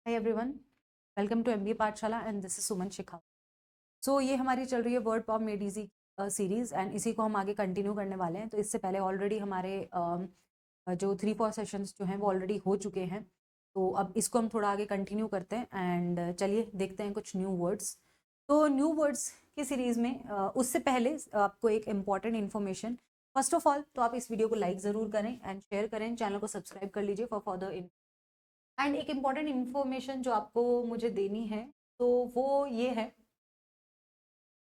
Hi everyone, welcome to MBA Pathshala and this is Suman Shekhawat. So ये हमारी चल रही है word pop made easy series and इसी को हम आगे कंटिन्यू करने वाले हैं। तो इससे पहले ऑलरेडी हमारे जो 3-4 सेशंस जो हैं वो ऑलरेडी हो चुके हैं। तो अब इसको हम थोड़ा आगे कंटिन्यू करते हैं एंड चलिए देखते हैं कुछ न्यू वर्ड्स। तो न्यू वर्ड्स की सीरीज़ में उससे पहले आपको एक important information, first of all तो आप इस वीडियो को लाइक ज़रूर करें एंड शेयर करें, चैनल को सब्सक्राइब कर लीजिए फॉर फर्दर। एंड एक इम्पॉर्टेंट इन्फॉर्मेशन जो आपको मुझे देनी है तो वो ये है,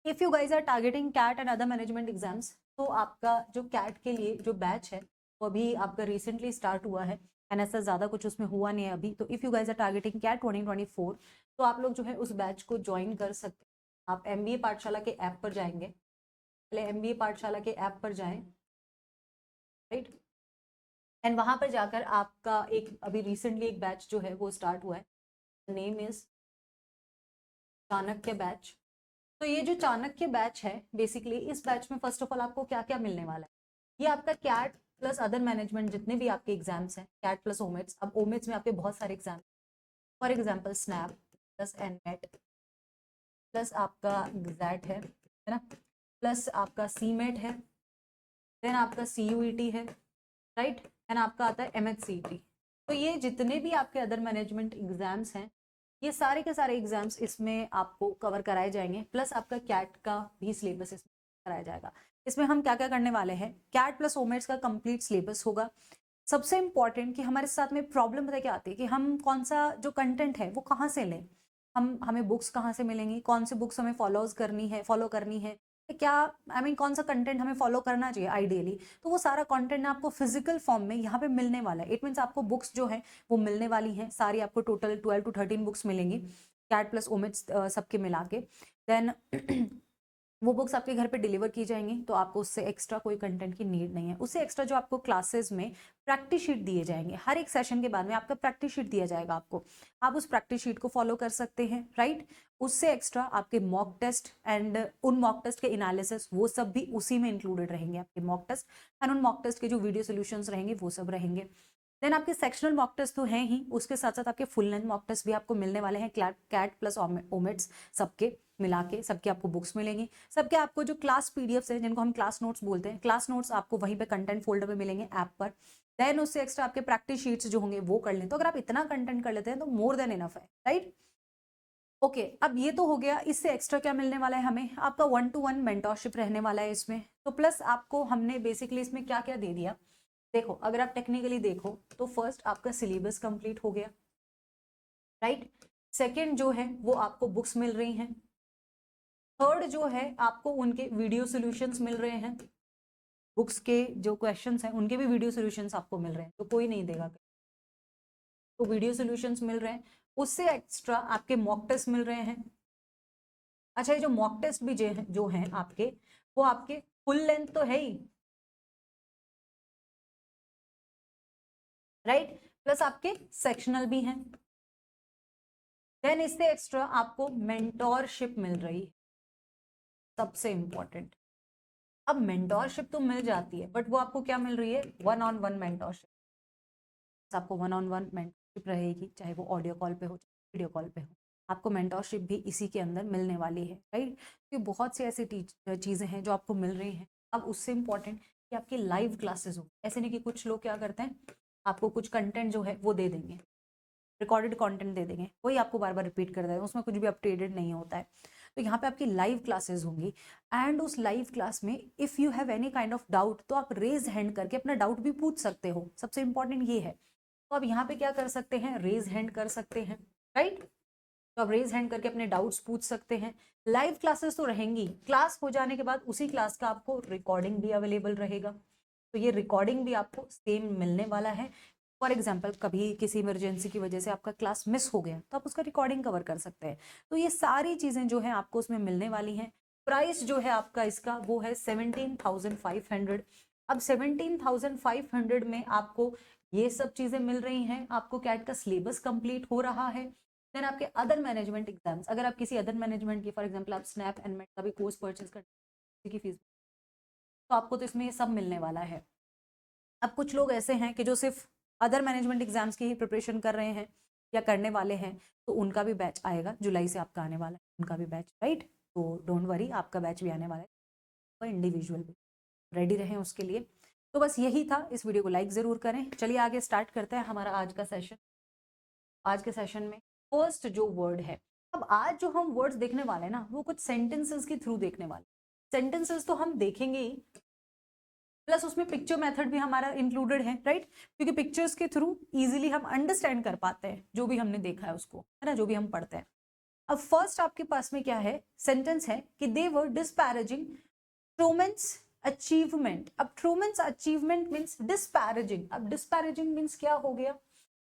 if you guys are targeting CAT and other management exams, तो आपका जो कैट के लिए जो बैच है वो अभी आपका रिसेंटली स्टार्ट हुआ है एंड ऐसा ज़्यादा कुछ उसमें हुआ नहीं है अभी। तो if you guys are targeting CAT 2024 तो आप लोग जो है उस बैच को ज्वाइन कर सकते हैं। आप एमबीए पाठशाला के ऐप पर जाएंगे, पहले एमबीए पाठशाला के ऐप पर जाएं, राइट, एंड वहां पर जाकर आपका एक अभी रिसेंटली एक बैच जो है वो स्टार्ट हुआ है, नेम इज चाणक्य बैच। तो ये जो चाणक्य बैच है, बेसिकली इस बैच में फर्स्ट ऑफ ऑल आपको क्या क्या मिलने वाला है, ये आपका कैट प्लस अदर मैनेजमेंट जितने भी आपके एग्जाम्स हैं, कैट प्लस ओमेट्स। अब ओमेट्स में आपके बहुत सारे exam, for example snap plus NMAT plus आपका एग्जैट है ना, प्लस आपका सीमेट है, देन आपका सीयूईटी है, राइट, एंड आपका आता है एमएचसीईटी। तो ये जितने भी आपके अदर मैनेजमेंट एग्जाम्स हैं, ये सारे के सारे एग्जाम्स इसमें आपको कवर कराए जाएंगे, प्लस आपका कैट का भी सिलेबस इसमें कराया जाएगा। इसमें हम क्या क्या करने वाले हैं, कैट प्लस ओमेट्स का कंप्लीट सिलेबस होगा। सबसे इंपॉर्टेंट कि हमारे साथ में प्रॉब्लम पता क्या आती है कि हम कौन सा जो कंटेंट है वो कहाँ से लें, हमें बुक्स कहाँ से मिलेंगी, कौन सी बुक्स हमें फॉलो करनी है, क्या कौन सा कंटेंट हमें फॉलो करना चाहिए आइडियली। तो वो सारा कंटेंट आपको फिजिकल फॉर्म में यहाँ पे मिलने वाला है। इट मीन्स आपको बुक्स जो है वो मिलने वाली हैं सारी, आपको टोटल 12 to 13 बुक्स मिलेंगी कैट प्लस ओमेट्स सबके मिला के। देन वो बुक्स आपके घर पे डिलीवर की जाएंगी, तो आपको उससे एक्स्ट्रा कोई कंटेंट की नीड नहीं है। उससे एक्स्ट्रा जो आपको क्लासेस में प्रैक्टिस शीट दिए जाएंगे, हर एक सेशन के बाद में आपका प्रैक्टिस शीट दिया जाएगा आपको, आप उस प्रैक्टिस शीट को फॉलो कर सकते हैं, राइट। उससे एक्स्ट्रा आपके मॉक टेस्ट एंड उन मॉक टेस्ट के एनालिसिस वो सब भी उसी में इंक्लूडेड रहेंगे, आपके मॉक टेस्ट एंड उन मॉक टेस्ट के जो वीडियो सोल्यूशंस रहेंगे वो सब रहेंगे। देन आपके सेक्शनल मॉक टेस्ट तो हैं ही, उसके साथ साथ आपके फुल लेंथ मॉक टेस्ट भी आपको मिलने वाले हैं, कैट प्लस ओमेट्स सबके मिला के सबके आपको बुक्स मिलेंगी। सबके आपको जो क्लास पीडीएफ्स हैं जिनको हम क्लास नोट्स बोलते हैं, क्लास नोट्स आपको वहीं पे कंटेंट फोल्डर में मिलेंगे ऐप पर। देन उससे एक्स्ट्रा आपके प्रैक्टिस शीट्स जो होंगे वो कर लें। तो अगर आप इतना कंटेंट कर लेते हैं तो मोर देन इनफ है, राइट। ओके, अब ये तो हो गया। इससे एक्स्ट्रा क्या मिलने वाला है हमें, आपका 1-to-1 मेंटोरशिप रहने वाला है इसमें। तो प्लस आपको हमने बेसिकली इसमें क्या क्या दे दिया, देखो अगर आप टेक्निकली देखो तो फर्स्ट आपका सिलेबस कंप्लीट हो गया, राइट। सेकंड जो है वो आपको बुक्स मिल रही हैं। थर्ड जो है आपको उनके वीडियो सॉल्यूशंस मिल रहे हैं, बुक्स के जो क्वेश्चंस हैं उनके भी वीडियो सॉल्यूशंस आपको मिल रहे हैं, तो कोई नहीं देगा, तो वीडियो सॉल्यूशंस मिल रहे हैं। उससे एक्स्ट्रा आपके मॉक टेस्ट मिल रहे हैं। अच्छा, ये जो मॉक टेस्ट भी जो हैं आपके, वो आपके फुल लेंथ तो है ही, राइट, प्लस आपके सेक्शनल भी हैं। देन इससे एक्स्ट्रा आपको मेंटोरशिप मिल रही है, सबसे इंपॉर्टेंट। अब मेंटोरशिप तो मिल जाती है बट वो आपको क्या मिल रही है, 1-on-1 मेंटोरशिप। आपको 1-on-1 मेंटोरशिप रहेगी, चाहे वो ऑडियो कॉल पे हो चाहे वीडियो कॉल पे हो, आपको मेंटोरशिप भी इसी के अंदर मिलने वाली है, राइट। तो बहुत सी ऐसी चीज़ें हैं जो आपको मिल रही हैं। अब उससे इम्पॉर्टेंट कि आपकी लाइव क्लासेस हो, ऐसे नहीं कि कुछ लोग क्या करते हैं, आपको कुछ कंटेंट जो है वो दे देंगे, रिकॉर्डेड कंटेंट दे देंगे, वही आपको बार बार रिपीट कर देंगे, उसमें कुछ भी अपडेटेड नहीं होता है। तो यहाँ पे आपकी लाइव क्लासेस होंगी एंड उस लाइव क्लास में if you have any kind of doubt तो आप रेज हैंड करके अपना डाउट भी पूछ सकते हो, सबसे इंपॉर्टेंट ये है। तो आप यहाँ पे क्या कर सकते हैं, रेज हैंड कर सकते हैं, राइट। तो आप रेज हैंड करके अपने डाउट्स पूछ सकते हैं। लाइव क्लासेस तो रहेंगी, क्लास हो जाने के बाद उसी क्लास का आपको रिकॉर्डिंग भी अवेलेबल रहेगा, तो ये रिकॉर्डिंग भी आपको सेम मिलने वाला है। फॉर एग्जाम्पल कभी किसी इमरजेंसी की वजह से आपका क्लास मिस हो गया तो आप उसका रिकॉर्डिंग कवर कर सकते हैं। तो ये सारी चीज़ें जो है आपको उसमें मिलने वाली हैं। प्राइस जो है आपका इसका वो है 17,500। अब 17,500 में आपको ये सब चीज़ें मिल रही हैं, आपको कैट का सिलेबस कंप्लीट हो रहा है। देन आपके अदर मैनेजमेंट एग्जाम्स, अगर आप किसी अदर मैनेजमेंट की, फॉर एग्जाम्पल आप स्नैप एंड मेट का भी कोर्स परचेज करते की फीस, तो आपको तो इसमें ये सब मिलने वाला है। अब कुछ लोग ऐसे हैं कि जो सिर्फ अदर मैनेजमेंट एग्जाम्स की ही प्रिपरेशन कर रहे हैं या करने वाले हैं तो उनका भी बैच आएगा, जुलाई से आपका आने वाला है उनका भी बैच, राइट। तो डोंट वरी, आपका बैच भी आने वाला है, इंडिविजुअल भी, रेडी रहें उसके लिए। तो बस यही था, इस वीडियो को लाइक ज़रूर करें। चलिए आगे स्टार्ट करते हैं हमारा आज का सेशन। आज के सेशन में फर्स्ट जो वर्ड है, अब आज जो हम वर्ड्स देखने वाले हैं ना, वो कुछ सेंटेंसेस के थ्रू देखने वाले। सेंटेंसेस तो हम देखेंगे ही, प्लस उसमें पिक्चर मेथड भी हमारा इंक्लूडेड है, राइट, क्योंकि पिक्चर्स के थ्रू इजीली हम अंडरस्टैंड कर पाते हैं जो भी हमने देखा है उसको, है ना, जो भी हम पढ़ते हैं। अब फर्स्ट आपके पास में क्या है, सेंटेंस है कि दे वर डिस्पैरेजिंग ट्रूमैन्स अचीवमेंट। अब ट्रूमैन्स अचीवमेंट मीन्स डिस्पैरेजिंग। अब डिस्पैरेजिंग मीन्स क्या हो गया,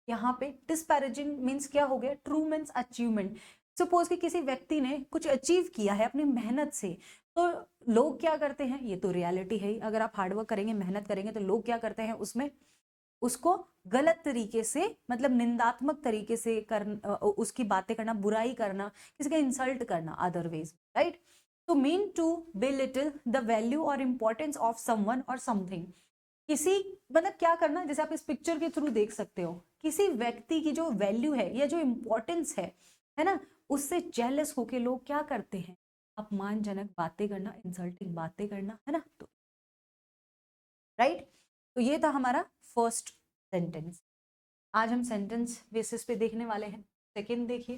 यहाँ पे डिस्पैरेजिंग मीन्स क्या हो गया, ट्रूमैन्स अचीवमेंट। सपोज कि किसी व्यक्ति ने कुछ अचीव किया है अपनी मेहनत से, तो लोग क्या करते हैं, ये तो रियलिटी है ही, अगर आप हार्डवर्क करेंगे, मेहनत करेंगे, तो लोग क्या करते हैं उसमें उसको गलत तरीके से, मतलब निंदात्मक तरीके से उसकी बातें करना, बुराई करना, किसी का इंसल्ट करना अदरवाइज, राइट। तो mean to belittle the value और इंपॉर्टेंस ऑफ समवन और समथिंग। किसी, मतलब क्या करना, जैसे आप इस पिक्चर के थ्रू देख सकते हो, किसी व्यक्ति की जो वैल्यू है या जो इंपॉर्टेंस है ना, उससे जेलस होके लोग क्या करते हैं, अपमानजनक बातें करना, इंसल्टिंग बातें करना, है ना। तो राइट, तो ये था हमारा फर्स्ट सेंटेंस। आज हम सेंटेंस बेसिस पे देखने वाले हैं। सेकंड देखिए,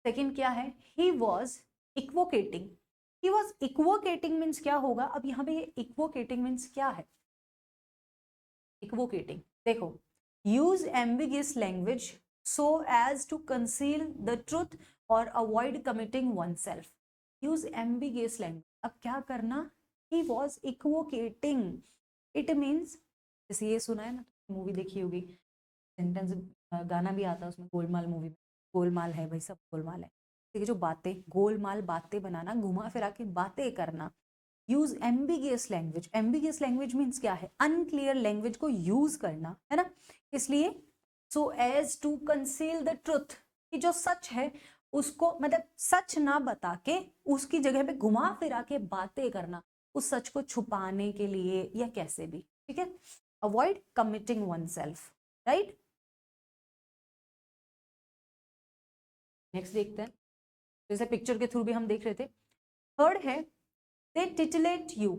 सेकंड क्या है, he was equivocating. He was equivocating means क्या होगा, अब यहाँ पे ये इक्वोकेटिंग मीन्स क्या है, इक्वोकेटिंग देखो, use ambiguous language so as to conceal the truth और avoid committing oneself. Use ambiguous language, अब क्या करना, he was equivocating, it means, जैसे ये सुना है ना, मूवी देखी होगी, सेंटेंस गाना भी आता है उसमें, गोलमाल मूवी में, गोलमाल है भाई, सब गोलमाल है, ठीक है, जो बातें, गोलमाल बातें बनाना, घुमा फिरा के बातें करना। Use ambiguous language, ambiguous language means क्या है, अनक्लियर लैंग्वेज को यूज करना, है ना, इसलिए so as to conceal the truth, कि जो सच है उसको, मतलब सच ना बता के उसकी जगह पे घुमा फिरा के बातें करना, उस सच को छुपाने के लिए या कैसे भी, ठीक है। Avoid committing one self, right. Next देखते हैं, जैसे पिक्चर के थ्रू भी हम देख रहे थे। थर्ड है दे टिटलेट यू।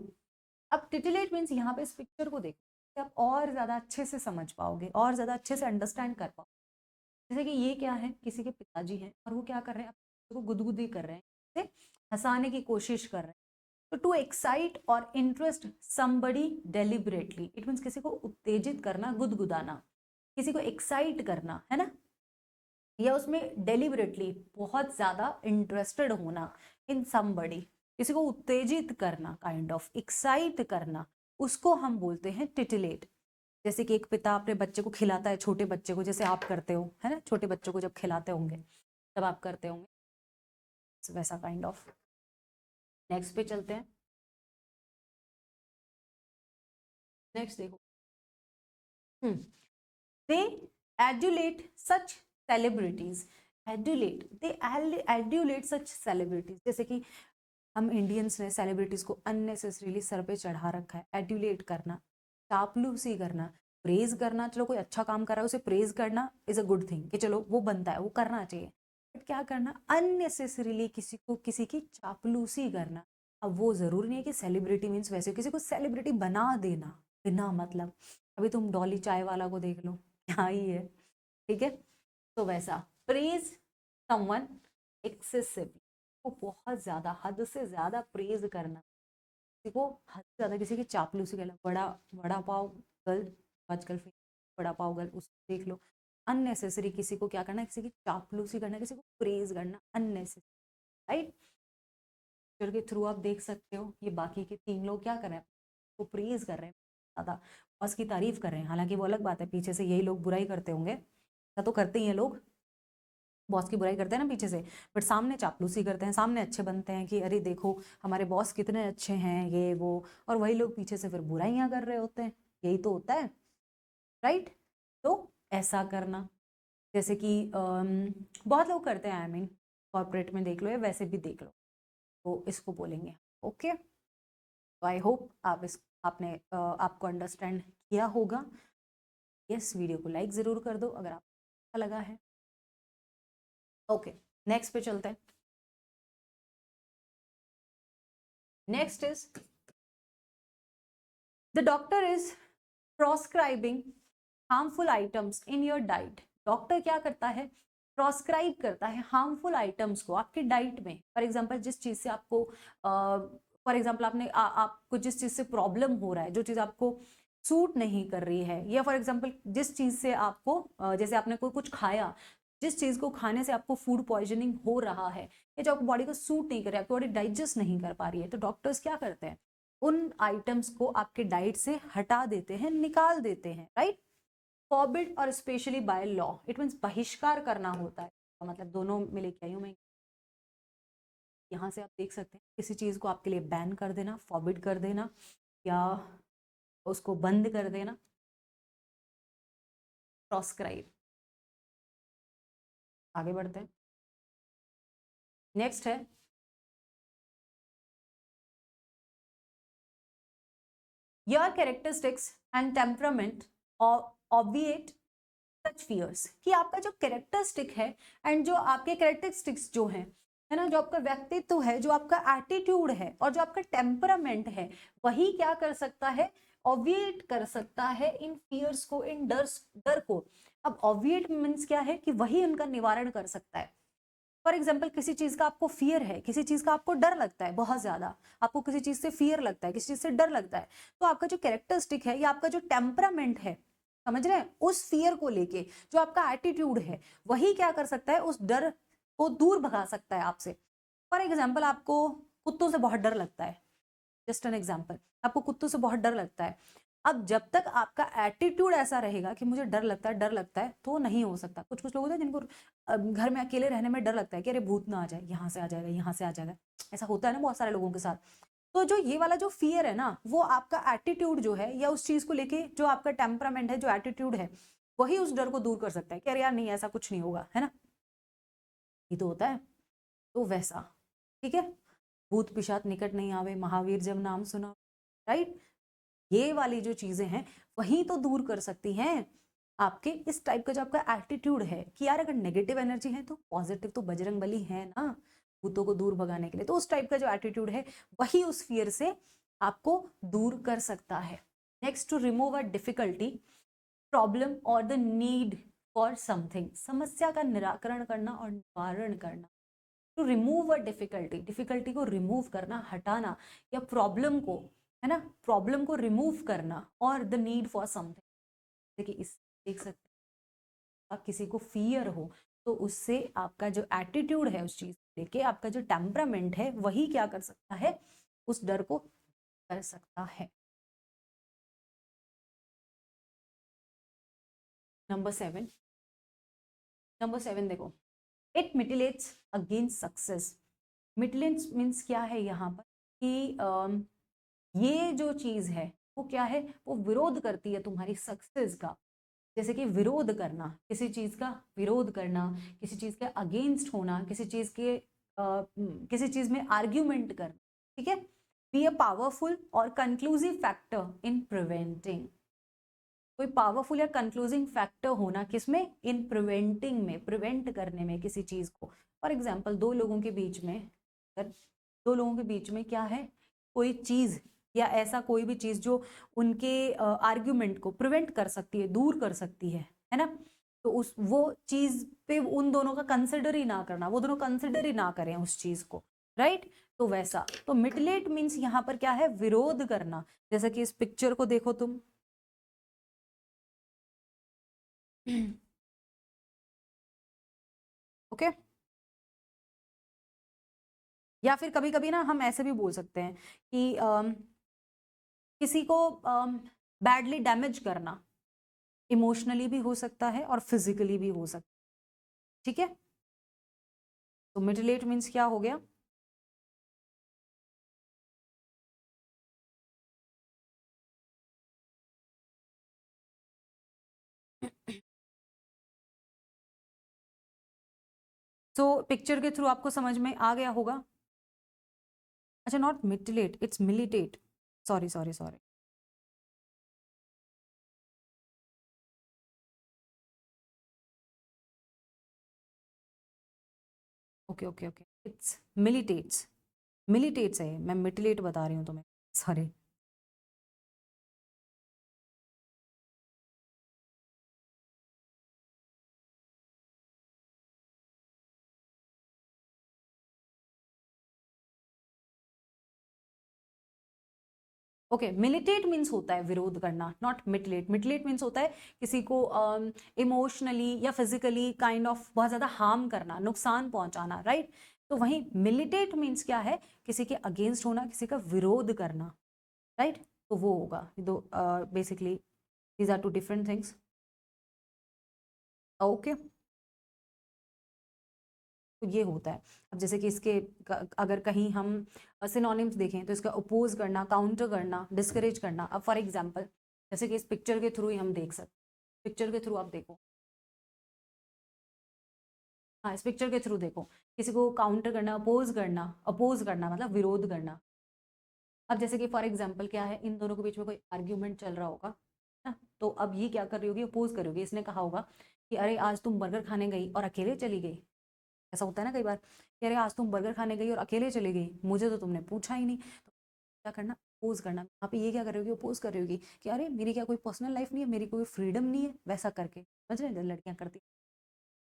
अब टिटलेट मीन्स यहाँ पे इस पिक्चर को देख आप और ज्यादा अच्छे से समझ पाओगे, और ज्यादा अच्छे से अंडरस्टैंड कर पाओगे। जैसे कि ये क्या है, किसी के पिताजी हैं और वो क्या कर रहे हैं, अपने को गुदगुदी कर रहे हैं, हंसाने की कोशिश कर रहे हैं। तो टू एक्साइट और interest somebody deliberately, it means किसी को उत्तेजित करना, गुदगुदाना, किसी को एक्साइट करना, है ना, या उसमें डेलिबरेटली बहुत ज्यादा इंटरेस्टेड होना इन समबडी, किसी को उत्तेजित करना, काइंड ऑफ एक्साइट करना, उसको हम बोलते हैं टिटिलेट। जैसे कि एक पिता अपने बच्चे को खिलाता है, छोटे बच्चे को, जैसे आप करते हो, है ना, छोटे बच्चों को जब खिलाते होंगे तब आप करते होंगे, वैसा काइंड ऑफ। नेक्स्ट पे चलते हैं, नेक्स्ट देखो, दे एड्यूलेट सच सेलिब्रिटीज, एड्यूलेट, दे एड्यूलेट सच सेलिब्रिटीज, जैसे कि हम इंडियंस ने सेलिब्रिटीज को अननेसेसरीली सर पे चढ़ा रखा है। एड्यूलेट करना, चापलूसी करना, प्रेज करना, चलो कोई अच्छा काम कर रहा है उसे प्रेज करना इज अ गुड थिंग, कि चलो वो बनता है, वो करना चाहिए, बट क्या करना, अननेसेसरीली किसी को, किसी की चापलूसी करना। अब वो जरूरी नहीं है कि सेलिब्रिटी मीन्स वैसे किसी को सेलिब्रिटी बना देना बिना मतलब, अभी तुम डॉली चाय वाला को देख लो, क्या ही है, ठीक है। तो वैसा प्रेज समवन एक्सेसिवली, को बहुत ज्यादा, हद से ज्यादा प्रेज करना, किसी को हद से ज्यादा, किसी की चापलूसी करना, बड़ा वड़ा पाव गर्ल, आजकल बड़ा पाव गर्ल, उसको देख लो, अननेसेसरी किसी को क्या करना, किसी की चापलूसी करना, किसी को प्रेज करना अननेसेसरी, राइट। पिक्चर के थ्रू आप देख सकते हो, ये बाकी के तीन लोग क्या कर रहे हैं, वो प्रेज कर रहे हैं ज्यादा, बॉस की तारीफ कर रहे हैं, हालांकि वो अलग बात है, पीछे से यही लोग बुराई करते होंगे, ऐसा तो करते ही हैं लोग, बॉस की बुराई करते हैं ना पीछे से, बट सामने चापलूसी करते हैं, सामने अच्छे बनते हैं कि अरे देखो हमारे बॉस कितने अच्छे हैं, ये वो, और वही लोग पीछे से फिर बुराइयां कर रहे होते हैं, यही तो होता है, राइट। तो ऐसा करना, जैसे कि बहुत लोग करते हैं, आई मीन कॉर्पोरेट में देख लो या वैसे भी देख लो, तो इसको बोलेंगे, ओके। तो आई होप आप इस आपने आपको अंडरस्टैंड किया होगा। यस, वीडियो को लाइक ज़रूर कर दो अगर आप लगा है? ओके, नेक्स्ट पे चलते हैं। Next is the doctor is proscribing harmful items in your diet. Doctor क्या करता है? प्रोस्क्राइब करता है हार्मफुल आइटम्स को आपके डाइट में। फॉर एग्जांपल जिस चीज से आपको फॉर एग्जांपल आपको जिस चीज से प्रॉब्लम हो रहा है, जो चीज आपको सूट नहीं कर रही है, या फॉर एग्जांपल जिस चीज से आपको जैसे आपने कोई कुछ खाया, जिस चीज को खाने से आपको फूड पॉइजनिंग हो रहा है, या जो आपको बॉडी को सूट नहीं कर रहा है, आपकी बॉडी डाइजेस्ट नहीं कर पा रही है, तो डॉक्टर्स क्या करते हैं? उन आइटम्स को आपके डाइट से हटा देते हैं, निकाल देते हैं, राइट? फॉरबिड और specially by law, it means बहिष्कार करना होता है, मतलब दोनों में लेके आई हूं मैं। यहाँ से आप देख सकते हैं किसी चीज को आपके लिए बैन कर देना, फॉरबिड कर देना, या उसको बंद कर देना, प्रोस्क्राइब। आगे बढ़ते हैं। नेक्स्ट है your characteristics and temperament obviate such fears, कि आपका जो कैरेक्टरिस्टिक है एंड जो आपके कैरेक्टरिस्टिक्स जो हैं, है ना, जो आपका व्यक्तित्व है, जो आपका एटीट्यूड है और जो आपका टेम्परामेंट है, वही क्या कर सकता है? ऑब्विएट कर सकता है इन फियर्स को, इन डर को। अब ऑब्विएट मीन्स क्या है? कि वही उनका निवारण कर सकता है। फॉर एग्जाम्पल किसी चीज का आपको फियर है, किसी चीज का आपको डर लगता है बहुत ज्यादा, आपको किसी चीज से फियर लगता है, किसी चीज से डर लगता है, तो आपका जो कैरेक्टरिस्टिक है या आपका जो टेम्परामेंट है, समझ रहे हैं, उस फियर को लेके जो आपका एटीट्यूड है, वही क्या कर सकता है? उस डर को दूर भगा सकता है आपसे। फॉर एग्जाम्पल आपको कुत्तों से बहुत डर लगता है, जस्ट एन एग्जाम्पल, आपको कुत्तों से बहुत डर लगता है। अब जब तक आपका एटीट्यूड ऐसा रहेगा कि मुझे डर लगता है, डर लगता है, तो नहीं हो सकता। कुछ कुछ लोग होते हैं जिनको घर में अकेले रहने में डर लगता है कि अरे भूत ना आ जाए, यहाँ से आ जाएगा, यहाँ से आ जाएगा, ऐसा होता है ना बहुत सारे लोगों के साथ। तो जो ये वाला जो फियर है ना, वो आपका एटीट्यूड जो है, या उस चीज को लेके जो आपका टेम्परामेंट है, जो एटीट्यूड है, वही उस डर को दूर कर सकता है कि अरे यार नहीं, ऐसा कुछ नहीं होगा, है ना, ये तो होता है। तो वैसा, ठीक है, भूत पिशाच निकट नहीं आवे, महावीर जब नाम सुना, राइट? ये वाली जो चीजें हैं वही तो दूर कर सकती हैं आपके इस टाइप का जो आपका एटीट्यूड है कि यार अगर नेगेटिव एनर्जी है तो पॉजिटिव तो बजरंग बली है ना, भूतों को दूर भगाने के लिए। तो उस टाइप का जो एटीट्यूड है वही उस फियर से आपको दूर कर सकता है। Next, to remove a difficulty, problem और द नीड फॉर समथिंग, समस्या का निराकरण करना और निवारण करना। To remove a difficulty, difficulty को रिमूव करना, हटाना, या प्रॉब्लम को, है ना, प्रॉब्लम को रिमूव करना, और द नीड फॉर समथिंग। देखिए इस देख सकते हैं, आप किसी को फियर हो तो उससे आपका जो एटीट्यूड है उस चीज को लेके, आपका जो टेम्परामेंट है, वही क्या कर सकता है? उस डर को कर सकता है। नंबर 7, नंबर 7 देखो, इट मिटिलेट्स अगेंस्ट सक्सेस। मिटिलेट्स मीन्स क्या है यहाँ पर? कि ये जो चीज है वो क्या है? वो विरोध करती है तुम्हारी सक्सेस का। जैसे कि विरोध करना, किसी चीज का विरोध करना, किसी चीज के अगेंस्ट होना, किसी चीज में आर्ग्यूमेंट करना, ठीक है। बी अ पावरफुल और कंक्लूसिव फैक्टर इन प्रिवेंटिंग, कोई पावरफुल या कंक्लूजिंग फैक्टर होना किसमें? इन प्रिवेंटिंग में, प्रिवेंट करने में किसी चीज को। फॉर एग्जाम्पल दो लोगों के बीच में, अगर दो लोगों के बीच में क्या है, कोई चीज या ऐसा कोई भी चीज जो उनके आर्ग्यूमेंट को प्रिवेंट कर सकती है, दूर कर सकती है ना, तो उस वो चीज पे उन दोनों का कंसिडर ही ना करना, वो दोनों कंसिडर ही ना करें उस चीज को, राइट? तो वैसा, तो मिटिलेट मीन्स यहाँ पर क्या है? विरोध करना। जैसे कि इस पिक्चर को देखो तुम, ओके। या फिर कभी कभी ना हम ऐसे भी बोल सकते हैं कि किसी को बैडली डैमेज करना, इमोशनली भी हो सकता है और फिजिकली भी हो सकता है, ठीक है। तो मिटिलेट मीन्स क्या हो गया? तो पिक्चर के थ्रू आपको समझ में आ गया होगा। अच्छा, not mitigate, it's militate, sorry sorry sorry. Okay okay okay, it's militates, militates है, मैं मिटिलेट बता रही हूँ तुम्हें, सॉरी। ओके, मिलिटेट मीन्स होता है विरोध करना, नॉट मिटिलेट। मिटिलेट मीन्स होता है किसी को इमोशनली या फिजिकली काइंड ऑफ बहुत ज्यादा हार्म करना, नुकसान पहुंचाना, राइट। तो वहीं मिलिटेट मीन्स क्या है, किसी के अगेंस्ट होना, किसी का विरोध करना, राइट। तो वो होगा दो, basically these are two different things. Okay, तो ये होता है। अब जैसे कि इसके अगर कहीं हम सिनोनिम्स देखें तो इसका अपोज करना, काउंटर करना, डिस्करेज करना। अब फॉर एग्जांपल जैसे कि इस पिक्चर के थ्रू ही हम देख सकते, पिक्चर के थ्रू आप देखो, हाँ, इस पिक्चर के थ्रू देखो, किसी को काउंटर करना, अपोज करना मतलब विरोध करना। अब जैसे कि फॉर एग्जाम्पल क्या है, इन दोनों के बीच में कोई आर्ग्यूमेंट चल रहा होगा ना, तो अब ये क्या कर रही होगी, अपोज करोगी। इसने कहा होगा कि अरे आज तुम बर्गर खाने गई और अकेले चली गई। ऐसा होता है ना कई बार कि अरे आज तुम बर्गर खाने गई और अकेले चली गई, मुझे तो तुमने पूछा ही नहीं। तो क्या करना, अपोज करना। यहाँ पे ये क्या कर रही होगी, अपोज कर रही होगी कि अरे मेरी क्या कोई पर्सनल लाइफ नहीं है, मेरी कोई फ्रीडम नहीं है, वैसा करके, समझ रहे हैं लड़कियां करती,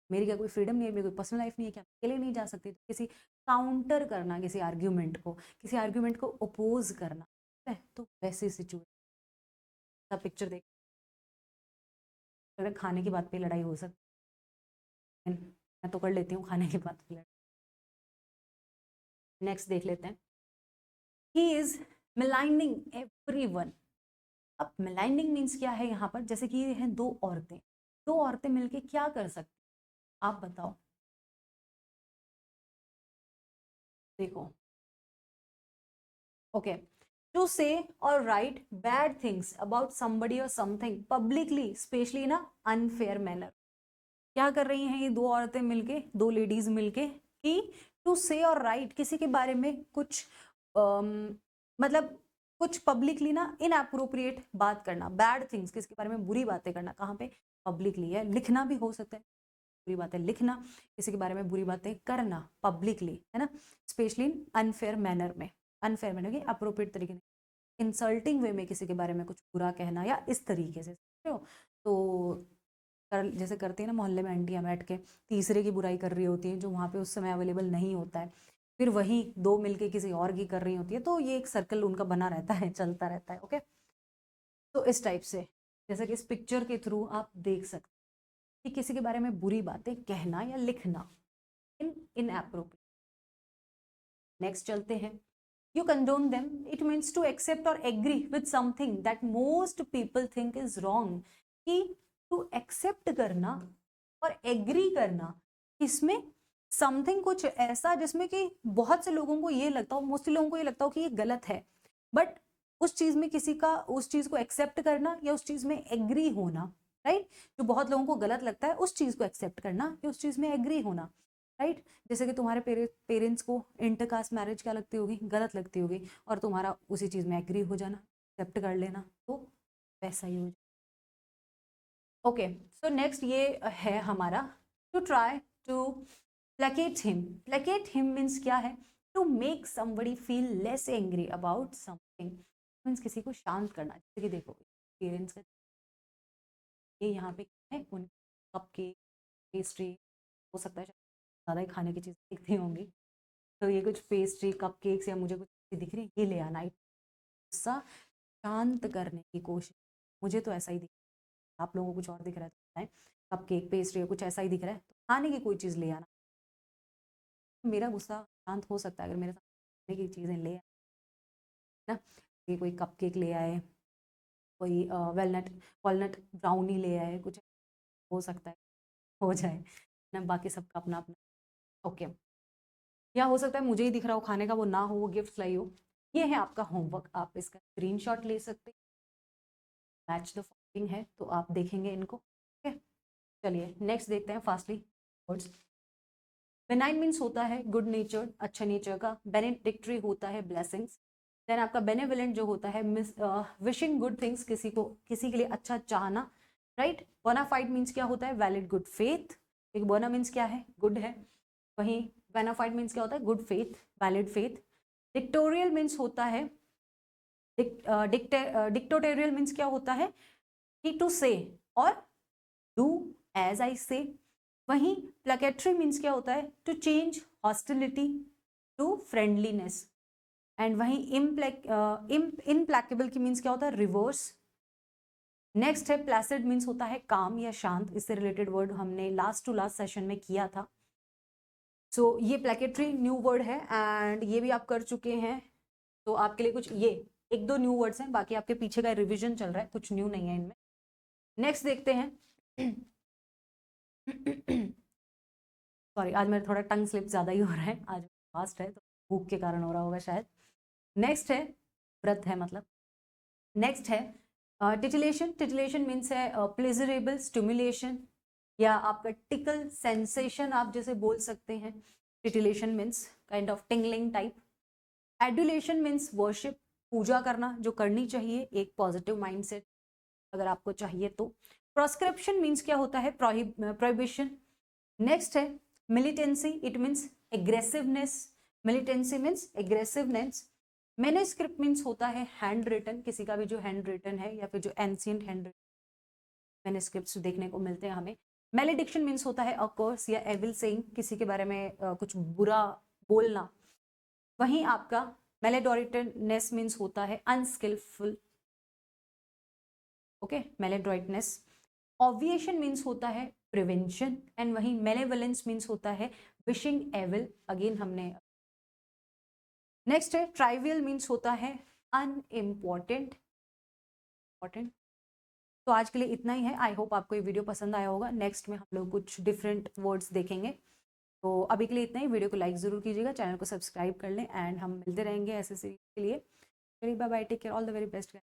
मेरी क्या कोई फ्रीडम नहीं है, मेरी कोई पर्सनल लाइफ नहीं है, क्या अकेले नहीं जा सकती। तो किसी काउंटर करना, किसी आर्ग्यूमेंट को, किसी आर्ग्यूमेंट को अपोज करना, ठीक है। तो वैसी सिचुएशन, पिक्चर देख, अगर खाने की बात पे लड़ाई हो सकती है, मैं तो कर लेती हूँ खाने की बात पे लड़ाई। नेक्स्ट देख लेते हैं, ही इज मिलाइनिंग एवरीवन। अब मिलाइनिंग मीन्स क्या है यहाँ पर, जैसे कि ये हैं दो औरतें, दो औरतें मिलके क्या कर सकती, आप बताओ। देखो, ओके, टू से और write bad things about somebody और something publicly, especially in a unfair manner. क्या कर रही हैं ये दो औरतें मिलके, दो लेडीज मिलके, कि टू से और राइट, किसी के बारे में कुछ मतलब कुछ पब्लिकली ना इनअप्रोप्रिएट बात करना, बैड थिंग्स, किसी के बारे में बुरी बातें करना, कहाँ पे, पब्लिकली है। लिखना भी हो सकता है, बुरी बातें लिखना, किसी के बारे में बुरी बातें करना पब्लिकली, है ना, स्पेशली इन अनफेयर मैनर में, अनफेयर मैनर की अप्रोप्रिएट तरीके में, इंसल्टिंग वे में किसी के बारे में कुछ बुरा कहना, या इस तरीके से, समझ रहे हो। तो जैसे करती है ना मोहल्ले में आंटियां बैठ के तीसरे की बुराई कर रही होती हैं, जो वहां पे उस समय अवेलेबल नहीं होता है, फिर वही दो मिलके किसी और की कर रही होती है, तो ये एक सर्कल उनका बना रहता है, चलता रहता है। ओके, तो इस टाइप से, जैसे कि इस पिक्चर के थ्रू आप देख सकते हैं कि किसी के बारे में बुरी बातें कहना या लिखना इन इनएप्रोप्रिएट। नेक्स्ट चलते हैं, you condone them, it means to accept or agree with something that most people think is wrong। कि to accept करना और agree करना, इसमें something कुछ ऐसा जिसमें कि बहुत से लोगों को ये लगता हो, मोस्टली लोगों को ये लगता हो कि ये गलत है, बट उस चीज में किसी का, उस चीज को एक्सेप्ट करना या उस चीज में एग्री होना, राइट। जो बहुत लोगों को गलत लगता है उस चीज को एक्सेप्ट करना या उस चीज में एग्री होना, राइट। जैसे कि तुम्हारे पेरेंट्स को इंटरकास्ट मैरिज क्या लगती होगी, गलत लगती होगी, और तुम्हारा उसी चीज में एग्री हो जाना, एक्सेप्ट कर लेना, तो वैसा ही हो जाए। ओके, सो नेक्स्ट ये है हमारा, to try to placate him. Placate him means क्या है, to make somebody feel less angry about something, means किसी को शांत करना। जैसे कि देखो पेरेंट्स का ये यहाँ पे है, उन कप केक, पेस्ट्री, हो सकता है ज़्यादा ही खाने की चीज़ दिखती होंगी, तो ये कुछ पेस्ट्री, कप केक्स या मुझे कुछ दिख रही है, ये ले आना, गुस्सा शांत करने की कोशिश। मुझे तो ऐसा ही दिख रहा है, आप लोगों को कुछ और दिख रहा है तो बताएं, कप केक, पेस्ट्री या कुछ ऐसा ही दिख रहा है, तो खाने की कोई चीज़ ले आना, मेरा गुस्सा शांत हो सकता है अगर मेरे साथ खाने की चीज़ें ले आए ना, ये कोई कप केक ले आए, कोई वेलनट वॉलनट ब्राउनी ले आए, कुछ हो सकता है हो जाए ना, बाकी सबका अपना अपना। ओके, या हो सकता है मुझे ही दिख रहा हो खाने का, वो ना हो, वो गिफ्ट लाई हो। ये है आपका होमवर्क, आप इसका स्क्रीनशॉट ले सकते हैं, मैच द फॉलोइंग है तो आप देखेंगे इनको। ओके, चलिए नेक्स्ट देखते हैं फास्टली वर्ड्स। बेनाइन मीन्स होता है गुड नेचर, अच्छा नेचर का। बेनेडिक्टरी होता है ब्लेसिंग्स। देन आपका बेनेवलेंट जो होता है विशिंग गुड थिंग्स, किसी को, किसी के लिए अच्छा चाहना, राइट। बोनाफाइड मीन्स क्या होता है, वैलिड गुड फेथ। एक बोना मीन्स क्या है, गुड है। वहीं बेनाफाइड मीन्स क्या होता है? Good faith, valid faith. Dictatorial means होता है, डिक्टोटेरियल मीन्स क्या होता है? कि टू से और डू एज आई से। वहीं प्लेकेटरी मीन्स क्या होता है? To change hostility to friendliness. And वहीं इम्प्लैकेबल की मीन्स क्या होता है? रिवर्स। नेक्स्ट है प्लेसिड मीन्स होता है काम या शांत। इससे रिलेटेड वर्ड हमने लास्ट टू लास्ट सेशन में किया था। सो ये प्लेकेटरी न्यू वर्ड है एंड ये भी आप कर चुके हैं। तो आपके लिए कुछ ये एक दो न्यू वर्ड्स हैं, बाकी आपके पीछे का रिवीजन चल रहा है, कुछ न्यू नहीं है इनमें। नेक्स्ट देखते हैं। सॉरी, आज मेरा थोड़ा टंग स्लिप ज़्यादा ही हो रहा है, आज फास्ट है तो भूख के कारण हो रहा होगा शायद। नेक्स्ट है व्रत है मतलब। नेक्स्ट है टिटिलेशन। टिटिलेशन मीन्स है प्लेजरेबल स्टिमुलेशन या आपका टिकल सेंसेशन आप जैसे बोल सकते हैं। Titillation means kind of tingling type. Adulation means worship, पूजा करना जो करनी चाहिए, एक पॉजिटिव माइंडसेट अगर आपको चाहिए तो। प्रोस्क्रिप्शन मीन्स क्या होता है? प्रोहिबिशन। नेक्स्ट है militancy, it means aggressiveness. Militancy means aggressiveness. Manuscript means होता है हैंड रिटन, किसी का भी जो हैंड रिटन है या फिर जो एंशिएंट हैंड मैन्युस्क्रिप्ट्स देखने को मिलते हैं हमें। मैलेडिक्शन मीन्स होता है अ कर्स या एविल सेइंग, किसी के बारे में कुछ बुरा बोलना। वहीं आपका मैलेडोरिटनेस मीन्स होता है अनस्किलफुल। ओके, मैलेड्रॉइटनेस। ऑब्विएशन मीन्स होता है प्रिवेंशन एंड वहीं मेलेवलेंस मीन्स होता है विशिंग एविल, अगेन हमने। नेक्स्ट है ट्राइवियल मीन्स होता है अनइम्पॉर्टेंट। तो आज के लिए इतना ही है। आई होप आपको ये वीडियो पसंद आया होगा। नेक्स्ट में हम लोग कुछ डिफरेंट वर्ड्स देखेंगे। तो अभी के लिए इतना ही। वीडियो को लाइक ज़रूर कीजिएगा, चैनल को सब्सक्राइब कर लें एंड हम मिलते रहेंगे ऐसे सीरीज के लिए। Bye bye, take care, all the very best.